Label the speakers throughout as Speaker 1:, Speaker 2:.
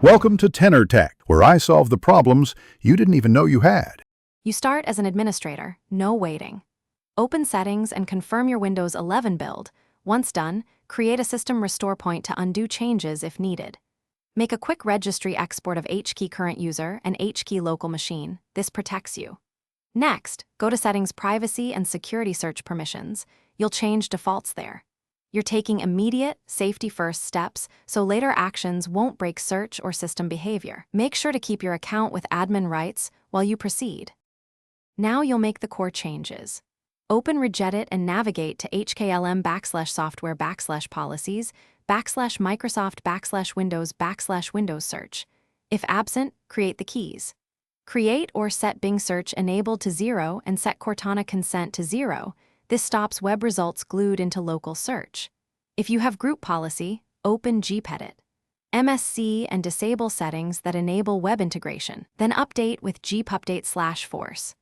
Speaker 1: Welcome to Tenor Tech, where I solve the problems you didn't even know you had.
Speaker 2: You start as an administrator, no waiting. Open Settings and confirm your Windows 11 build. Once done, create a system restore point to undo changes if needed. Make a quick registry export of HKey current user and HKey local machine. This protects you. Next, go to Settings Privacy and Security Search Permissions. You'll change defaults there. You're taking immediate, safety-first steps, so later actions won't break search or system behavior. Make sure to keep your account with admin rights while you proceed. Now you'll make the core changes. Open Regedit and navigate to hklm/software/policies /Microsoft/Windows search. If absent, create the keys. Create or set Bing search enabled to 0 and set Cortana consent to 0. This stops web results glued into local search. If you have group policy, open gpedit. MSC and disable settings that enable web integration, then update with gpupdate/force.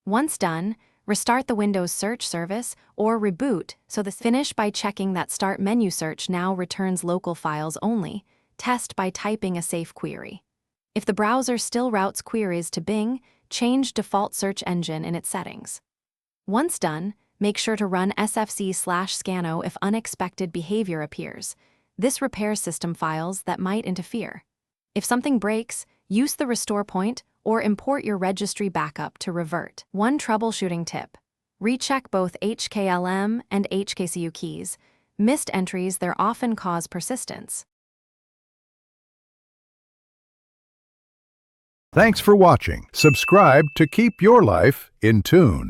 Speaker 2: Once done, restart the Windows search service or reboot finish by checking that Start Menu Search now returns local files only. Test by typing a safe query. If the browser still routes queries to Bing, change default search engine in its settings. Once done, make sure to run sfc/scanno if unexpected behavior appears. This repairs system files that might interfere. If something breaks, use the restore point or import your registry backup to revert. One troubleshooting tip: recheck both HKLM and HKCU keys. Missed entries there often cause persistence.
Speaker 1: Thanks for watching. Subscribe to keep your life in tune.